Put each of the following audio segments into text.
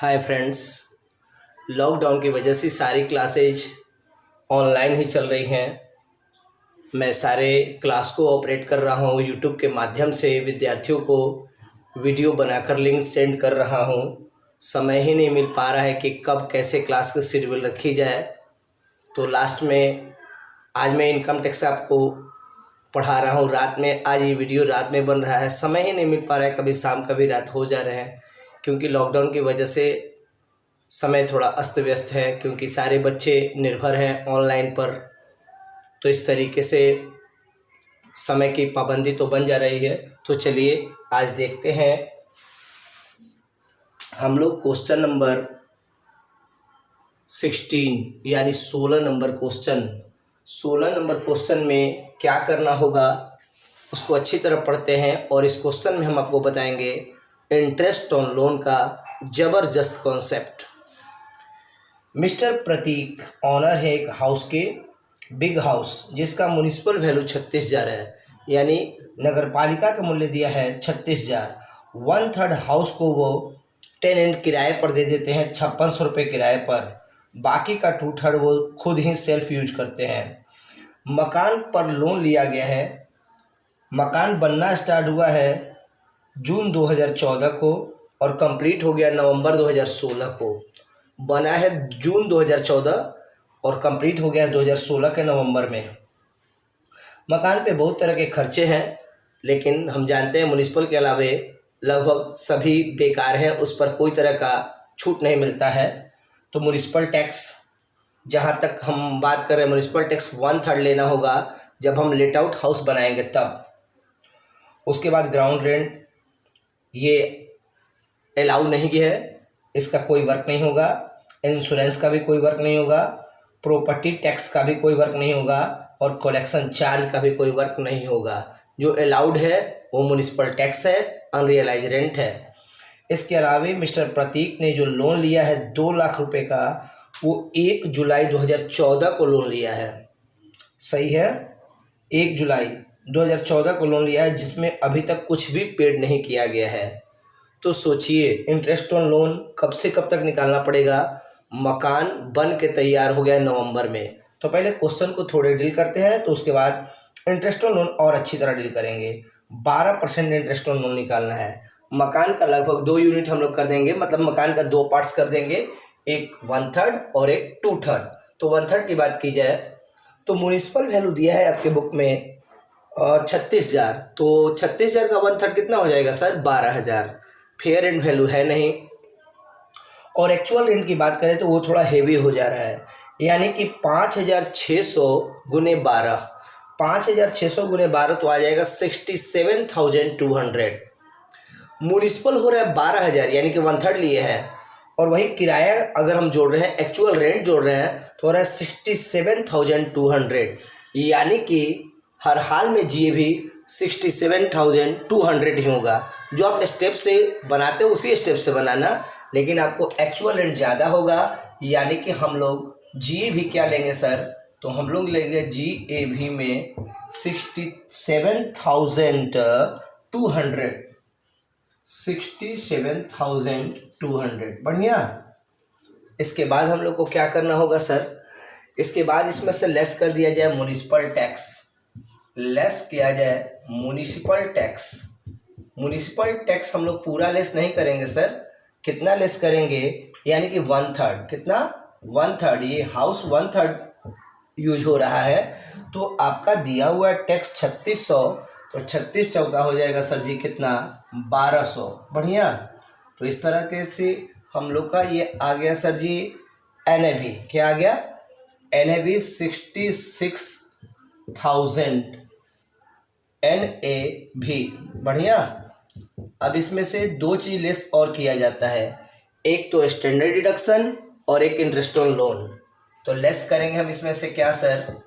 Hi friends. Lockdown की वजह से सारी क्लासेज ऑनलाइन ही चल रही हैं। मैं सारे क्लास को ऑपरेट कर रहा हूँ यूट्यूब के माध्यम से। विद्यार्थियों को वीडियो बनाकर लिंक सेंड कर रहा हूँ। समय ही नहीं मिल पा रहा है कि कब कैसे क्लास की शेड्यूल रखी जाए। तो लास्ट में आज मैं इनकम टैक्स आपको पढ़ा रहा हूँ रात में। आज ये वीडियो रात में बन रहा है, समय ही नहीं मिल पा रहा है। कभी शाम कभी रात हो जा रहे हैं क्योंकि लॉकडाउन की वजह से समय थोड़ा अस्त व्यस्त है, क्योंकि सारे बच्चे निर्भर हैं ऑनलाइन पर। तो इस तरीके से समय की पाबंदी तो बन जा रही है। तो चलिए आज देखते हैं हम लोग क्वेश्चन नंबर 16 यानी 16 नंबर क्वेश्चन। 16 नंबर क्वेश्चन में क्या करना होगा उसको अच्छी तरह पढ़ते हैं। और इस क्वेश्चन में हम आपको बताएंगे इंटरेस्ट ऑन लोन का ज़बरदस्त कॉन्सेप्ट। मिस्टर प्रतीक ऑनर है एक हाउस के, बिग हाउस, जिसका म्युनिसिपल वैल्यू 36,000 है, यानी नगर पालिका का मूल्य दिया है 36,000। 1/3 हाउस को वो टेनेंट किराए पर दे देते हैं 5600 रुपये किराए पर। बाकी का 2/3 वो खुद ही सेल्फ यूज करते हैं। मकान पर लोन लिया गया है। मकान बनना स्टार्ट हुआ है जून 2014 को और कंप्लीट हो गया नवंबर 2016 को। बना है जून 2014 और कंप्लीट हो गया 2016 के नवंबर में। मकान पे बहुत तरह के खर्चे हैं, लेकिन हम जानते हैं म्युनिसिपल के अलावे लगभग सभी बेकार हैं, उस पर कोई तरह का छूट नहीं मिलता है। तो म्युनिसिपल टैक्स, जहाँ तक हम बात कर रहे हैं, म्युनिसिपल टैक्स 1/3 लेना होगा जब हम लेट आउट हाउस बनाएंगे तब। उसके बाद ग्राउंड रेंट ये अलाउ नहीं है, इसका कोई वर्क नहीं होगा। इंश्योरेंस का भी कोई वर्क नहीं होगा। प्रॉपर्टी टैक्स का भी कोई वर्क नहीं होगा और कलेक्शन चार्ज का भी कोई वर्क नहीं होगा। जो अलाउड है वो म्युनिसिपल टैक्स है, अनरियलाइज रेंट है। इसके अलावा मिस्टर प्रतीक ने जो लोन लिया है 2 लाख रुपए का, वो 1 जुलाई 2014 को लोन लिया है। सही है, 1 जुलाई 2014 को लोन लिया है, जिसमें अभी तक कुछ भी पेड नहीं किया गया है। तो सोचिए इंटरेस्ट ऑन लोन कब से कब तक निकालना पड़ेगा। मकान बन के तैयार हो गया नवंबर में। तो पहले क्वेश्चन को थोड़े डील करते हैं, तो उसके बाद इंटरेस्ट ऑन लोन और अच्छी तरह डील करेंगे। 12% इंटरेस्ट ऑन लोन निकालना है। मकान का लगभग 2 यूनिट हम लोग कर देंगे, मतलब मकान का 2 पार्ट्स कर देंगे, एक 1/3 और एक 2/3। तो 1/3 की बात की जाए तो म्युनिसिपल वैल्यू दिया है आपके बुक में 36,000। तो 36,000 का 1/3 कितना हो जाएगा सर? 12,000। फेयर एंड वैल्यू है नहीं। और एक्चुअल रेंट की बात करें तो वो थोड़ा हेवी हो जा रहा है, यानी कि 5,600 गुने 12, 5,600 गुने 12 तो आ जाएगा 67,200। म्युनिसिपल हो रहा है 12,000, यानी कि 1/3 लिए हैं। और वही किराया अगर हम जोड़ रहे हैं, एक्चुअल रेंट जोड़ रहे हैं, तो हो रहा है 67,200, यानी कि हर हाल में जी भी 67,200 ही होगा। जो आप स्टेप से बनाते हो उसी स्टेप से बनाना, लेकिन आपको एक्चुअल रेंट ज़्यादा होगा, यानी कि हम लोग जी भी क्या लेंगे सर? तो हम लोग लेंगे जी ए भी में 67,200, 67,200। बढ़िया। इसके बाद हम लोग को क्या करना होगा सर? इसके बाद इसमें से लेस कर दिया जाए म्युनिसिपल टैक्स। लेस किया जाए म्युनिसिपल टैक्स। म्युनिसिपल टैक्स हम लोग पूरा लेस नहीं करेंगे सर। कितना लेस करेंगे? यानी कि 1/3। कितना? 1/3। ये हाउस 1/3 यूज हो रहा है, तो आपका दिया हुआ टैक्स 3600, तो 36 चौका हो जाएगा सर जी कितना? 1200। बढ़िया। तो इस तरह के से हम लोग का ये आ गया सर जी NAV। क्या आ गया? NAV 66,000 NAV। बढ़िया। अब इसमें से 2 चीज़ लेस और किया जाता है, एक तो स्टैंडर्ड डिडक्शन और एक इंटरेस्ट ऑन लोन। तो लेस करेंगे हम इसमें से क्या sir?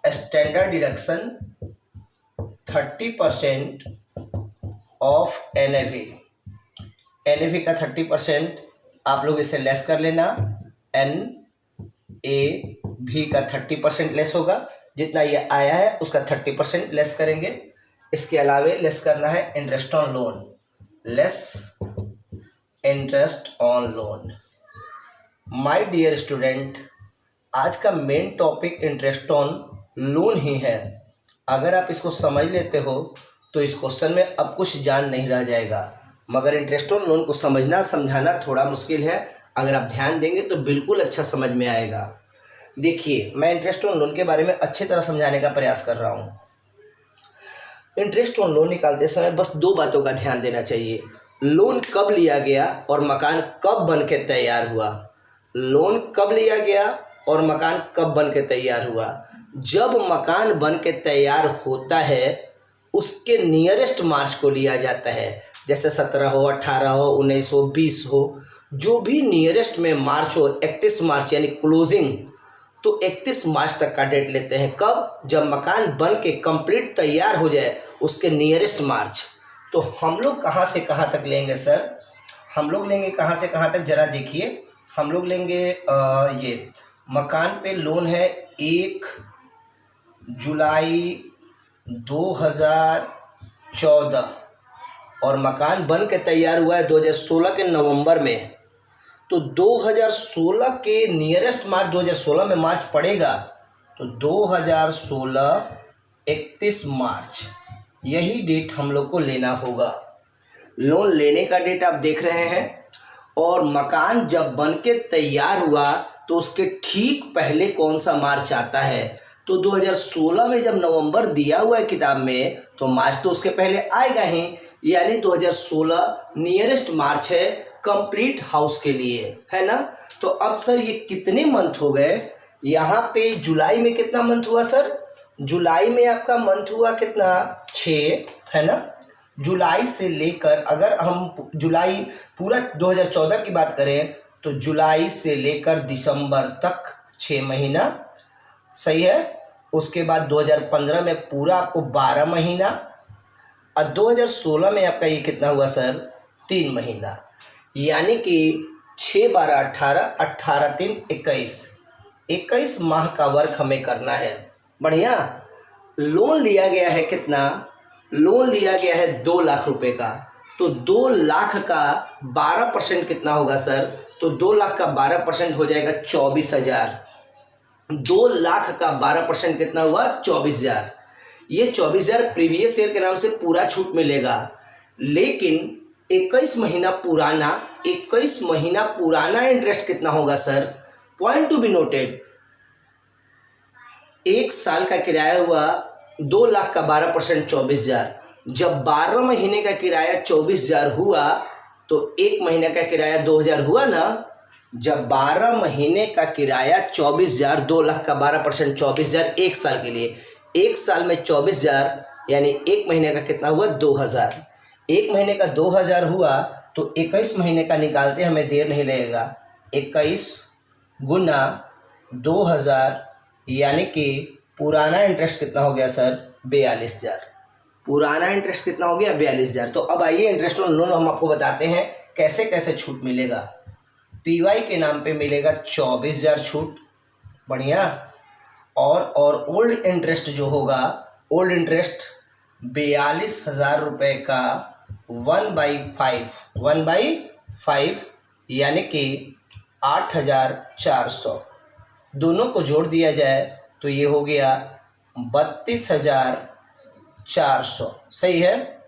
Standard deduction 30% of NAV। NAV का 30% आप लोग इसे लेस कर लेना। NAV का 30% लेस होगा, जितना ये आया है उसका 30% लेस करेंगे। इसके अलावे लेस करना है interest on loan. Less interest on loan. My dear student, आज का main topic interest on loan ही है। अगर आप इसको समझ लेते हो तो इस क्वेश्चन में अब कुछ जान नहीं रह जाएगा, मगर इंटरेस्ट ऑन लोन को समझना समझाना थोड़ा मुश्किल है। अगर आप ध्यान देंगे तो बिल्कुल अच्छा समझ में आएगा। देखिए, मैं इंटरेस्ट ऑन लोन के बारे में अच्छी तरह समझाने का प्रयास कर रहा हूँ। इंटरेस्ट ऑन लोन निकालते समय बस दो बातों का ध्यान देना चाहिए। लोन कब लिया गया और मकान कब बन के तैयार हुआ। लोन कब लिया गया और मकान कब बन के तैयार हुआ। जब मकान बन के तैयार होता है उसके नियरेस्ट मार्च को लिया जाता है, जैसे 17 हो, 18 हो, 19 हो, 20 हो, जो भी नियरेस्ट में मार्च हो, 31 मार्च यानी क्लोजिंग, तो 31 मार्च तक का डेट लेते हैं। कब? जब मकान बन के कंप्लीट तैयार हो जाए उसके नियरेस्ट मार्च। तो हम लोग कहाँ से कहाँ तक लेंगे सर? हम लोग लेंगे कहाँ से कहाँ तक, ज़रा देखिए। हम लोग लेंगे ये मकान पे लोन है 1 जुलाई 2014 और मकान बन के तैयार हुआ है 2016 के नवंबर में। तो 2016 के नियरेस्ट मार्च 2016 में मार्च पड़ेगा, तो 2016 31 मार्च यही डेट हम लोग को लेना होगा। लोन लेने का डेट आप देख रहे हैं, और मकान जब बन के तैयार हुआ तो उसके ठीक पहले कौन सा मार्च आता है। तो 2016 में जब नवंबर दिया हुआ है किताब में, तो मार्च तो उसके पहले आएगा ही, यानी 2016 नियरेस्ट मार्च है कंप्लीट हाउस के लिए, है ना। तो अब सर ये कितने मंथ हो गए? यहाँ पे जुलाई में कितना मंथ हुआ सर? जुलाई में आपका मंथ हुआ कितना? 6, है ना। जुलाई से लेकर, अगर हम जुलाई पूरा 2014 की बात करें तो जुलाई से लेकर दिसंबर तक 6 महीना, सही है। उसके बाद 2015 में पूरा आपको 12 महीना, और 2016 में आपका ये कितना हुआ सर? 3 महीना, यानी कि 6, 12, 18, 18, 3, 21 माह का वर्क हमें करना है। बढ़िया। लोन लिया गया है कितना? लोन लिया गया है 2 लाख रुपए का। तो 2 लाख का 12% कितना होगा सर? तो 2 लाख का 12% हो जाएगा 24,000। 2 लाख का 12% कितना हुआ? 24,000। ये 24,000 प्रीवियस ईयर के नाम से पूरा छूट मिलेगा, लेकिन 21 महीना पुराना इंटरेस्ट कितना होगा sir? Point to be noted, 1 साल का किराया हुआ 2 लाख का 12% 24,000। जब 12 महीने का किराया 24,000 हुआ तो 1 महीने का किराया 2,000 हुआ ना। जब 12 महीने का किराया 24,000, 2 लाख का 12% 24,000 1 साल के लिए, 1 साल में 24,000 यानी 1 महीने का कितना हुआ? 2,000। 1 महीने का 2,000 हुआ तो 21 महीने का निकालते हमें देर नहीं लगेगा। 21 गुना 2,000 यानी कि पुराना इंटरेस्ट कितना हो गया सर? 42,000। पुराना इंटरेस्ट कितना हो गया? 42,000। तो अब आइए इंटरेस्ट ऑन लोन हम आपको बताते हैं कैसे कैसे छूट मिलेगा। पीवाई के नाम पे मिलेगा 24,000 छूट, बढ़िया। और ओल्ड इंटरेस्ट जो होगा, ओल्ड इंटरेस्ट 42,000 रुपये का 1/5 यानी कि 8,400। दोनों को जोड़ दिया जाए तो ये हो गया 32,400, सही है।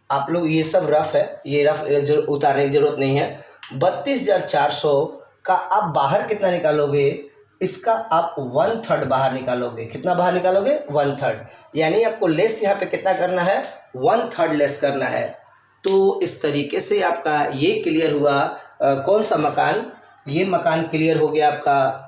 आप लोग ये सब रफ है, ये रफ जो उतारने की जरूरत नहीं है। 32,400 का आप बाहर कितना निकालोगे? इसका आप 1/3 बाहर निकालोगे। कितना बाहर निकालोगे? 1/3, यानी आपको लेस यहाँ पे कितना करना है? 1/3 लेस करना है। तो इस तरीके से आपका ये क्लियर हुआ। कौन सा मकान? ये मकान क्लियर हो गया आपका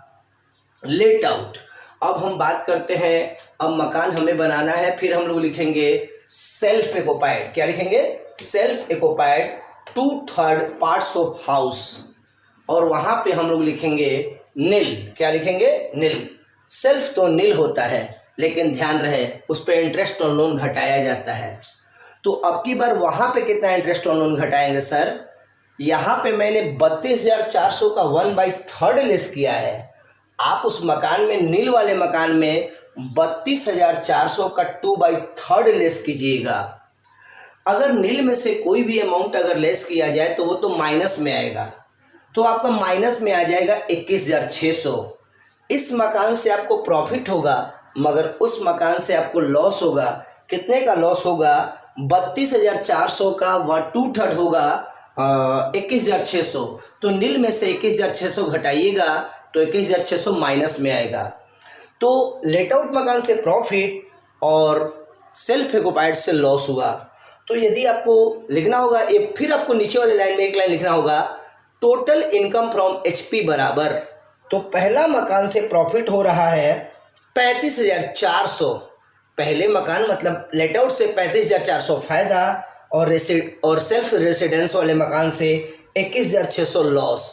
लेट आउट। अब हम बात करते हैं, अब मकान हमें बनाना है, फिर हम लोग लिखेंगे सेल्फ एक्युपाइड। क्या लिखेंगे? सेल्फ एक्युपाइड 2/3 पार्ट्स ऑफ हाउस, और वहां पे हम लोग लिखेंगे नील। क्या लिखेंगे? नील। सेल्फ तो नील होता है, लेकिन ध्यान रहे उस पर इंटरेस्ट ऑन लोन घटाया जाता है। तो अब की बार वहां पे कितना इंटरेस्ट ऑन लोन घटाएंगे सर? यहाँ पे मैंने 32,400 का 1/3 लेस किया है। आप उस मकान में, नील वाले मकान में 32,400 का 2/3 लेस कीजिएगा। अगर नील में से कोई भी अमाउंट अगर लेस किया जाए तो वो तो माइनस में आएगा, तो आपका माइनस में आ जाएगा 21,600। इस मकान से आपको प्रॉफिट होगा मगर उस मकान से आपको लॉस होगा। कितने का लॉस होगा? 32,400 का, व 2/3 होगा 21,600। तो नील में से 21,600 घटाइएगा तो 21,600 माइनस में आएगा। तो लेट आउट मकान से प्रॉफिट और सेल्फ ऑक्युपाइड से लॉस हुआ। तो यदि आपको लिखना होगा, ये फिर आपको नीचे वाले लाइन में एक लाइन लिखना होगा, टोटल इनकम फ्रॉम एचपी बराबर। तो पहला मकान से प्रॉफिट हो रहा है 35,400, पहले मकान मतलब लेट आउट से 35,400 फायदा और सेल्फ रेसिडेंस वाले मकान से 21,600 लॉस।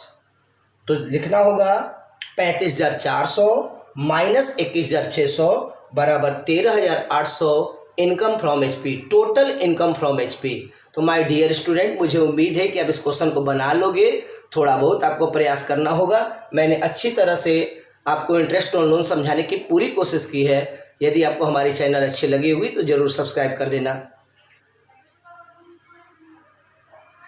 तो लिखना होगा 35,400 माइनस 21,600 बराबर 13,800 income from HP, total income from HP. तो माय डियर स्टूडेंट, मुझे उम्मीद है कि आप इस क्वेश्चन को बना लोगे। थोड़ा बहुत आपको प्रयास करना होगा। मैंने अच्छी तरह से आपको इंटरेस्ट ऑन लोन समझाने की पूरी कोशिश की है। यदि आपको हमारी चैनल अच्छी लगी हुई तो ज़रूर सब्सक्राइब कर देना।